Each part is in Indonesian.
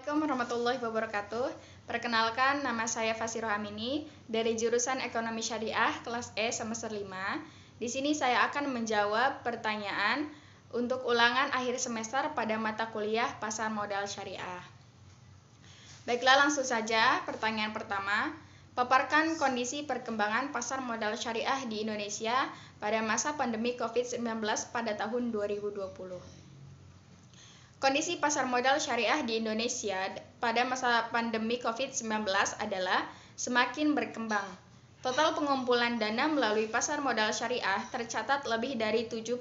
Assalamualaikum warahmatullahi wabarakatuh. Perkenalkan, nama saya Fasiroh Amini dari jurusan Ekonomi Syariah kelas E semester 5. Di sini saya akan menjawab pertanyaan untuk ulangan akhir semester pada mata kuliah Pasar Modal Syariah. Baiklah, langsung saja pertanyaan pertama. Paparkan kondisi perkembangan pasar modal syariah di Indonesia pada masa pandemi COVID-19 pada tahun 2020. Kondisi pasar modal syariah di Indonesia pada masa pandemi COVID-19 adalah semakin berkembang. Total pengumpulan dana melalui pasar modal syariah tercatat lebih dari 77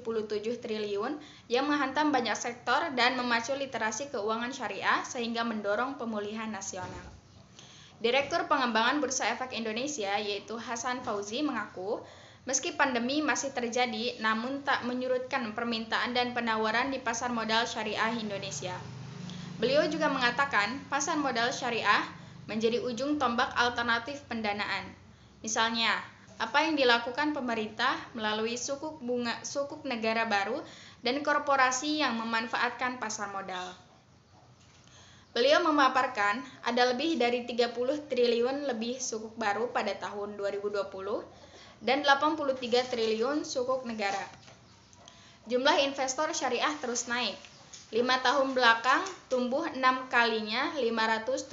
triliun yang menghantam banyak sektor dan memacu literasi keuangan syariah sehingga mendorong pemulihan nasional. Direktur Pengembangan Bursa Efek Indonesia yaitu Hasan Fauzi mengaku, meski pandemi masih terjadi, namun tak menyurutkan permintaan dan penawaran di pasar modal syariah Indonesia. Beliau juga mengatakan, pasar modal syariah menjadi ujung tombak alternatif pendanaan. Misalnya, apa yang dilakukan pemerintah melalui sukuk negara baru dan korporasi yang memanfaatkan pasar modal. Beliau memaparkan ada lebih dari 30 triliun lebih sukuk baru pada tahun 2020 dan 83 triliun sukuk negara. Jumlah investor syariah terus naik. 5 tahun belakang tumbuh 6 kalinya 570%.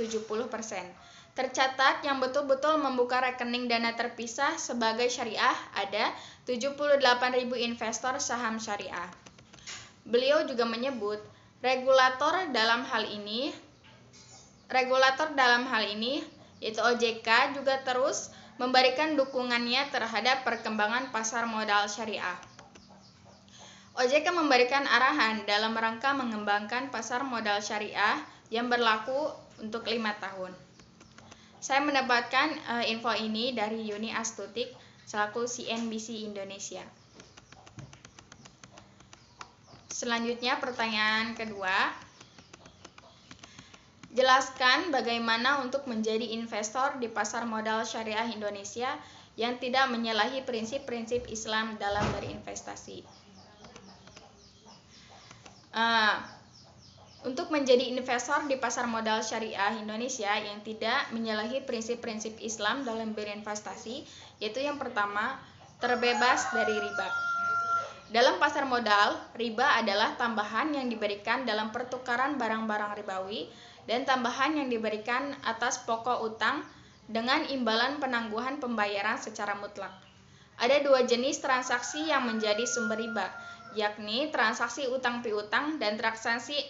Tercatat yang betul-betul membuka rekening dana terpisah sebagai syariah ada 78.000 investor saham syariah. Beliau juga menyebut regulator dalam hal ini yaitu OJK juga terus memberikan dukungannya terhadap perkembangan pasar modal syariah. OJK memberikan arahan dalam rangka mengembangkan pasar modal syariah yang berlaku untuk 5 tahun. Saya mendapatkan info ini dari Yuni Astutik selaku CNBC Indonesia. Selanjutnya pertanyaan kedua. Jelaskan bagaimana untuk menjadi investor di pasar modal syariah Indonesia yang tidak menyalahi prinsip-prinsip Islam dalam berinvestasi. Untuk menjadi investor di pasar modal syariah Indonesia yang tidak menyalahi prinsip-prinsip Islam dalam berinvestasi, yaitu yang pertama, terbebas dari riba. Dalam pasar modal, riba adalah tambahan yang diberikan dalam pertukaran barang-barang ribawi dan tambahan yang diberikan atas pokok utang dengan imbalan penangguhan pembayaran secara mutlak. Ada 2 jenis transaksi yang menjadi sumber riba, yakni transaksi utang piutang dan transaksi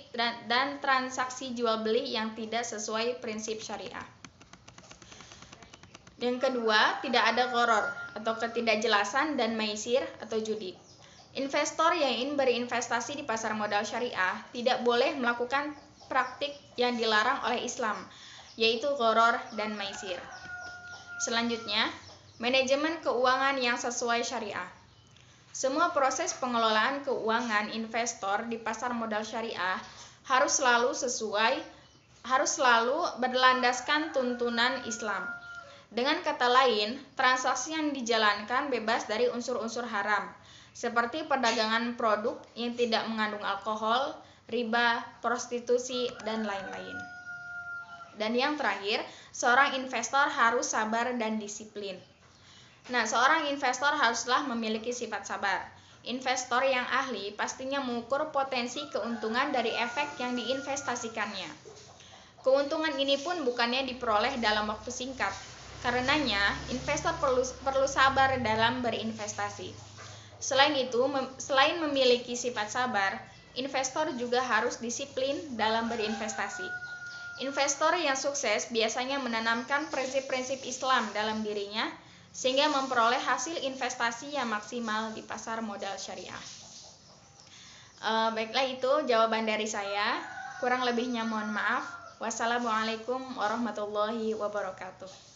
jual beli yang tidak sesuai prinsip syariah. Yang kedua, tidak ada gharar atau ketidakjelasan dan maisir atau judi. Investor yang ingin berinvestasi di pasar modal syariah tidak boleh melakukan praktik yang dilarang oleh Islam, yaitu gharar dan maisir. Selanjutnya, manajemen keuangan yang sesuai syariah. Semua proses pengelolaan keuangan investor di pasar modal syariah harus selalu berlandaskan tuntunan Islam. Dengan kata lain, transaksi yang dijalankan bebas dari unsur-unsur haram, seperti perdagangan produk yang tidak mengandung alkohol, riba, prostitusi, dan lain-lain. Dan yang terakhir, seorang investor harus sabar dan disiplin. Nah, seorang investor haruslah memiliki sifat sabar. Investor yang ahli pastinya mengukur potensi keuntungan dari efek yang diinvestasikannya. Keuntungan ini pun bukannya diperoleh dalam waktu singkat. Karenanya, investor perlu sabar dalam berinvestasi. Selain memiliki sifat sabar, investor juga harus disiplin dalam berinvestasi. Investor yang sukses biasanya menanamkan prinsip-prinsip Islam dalam dirinya sehingga memperoleh hasil investasi yang maksimal di pasar modal syariah. Baiklah, itu jawaban dari saya. Kurang lebihnya mohon maaf. Wassalamualaikum warahmatullahi wabarakatuh.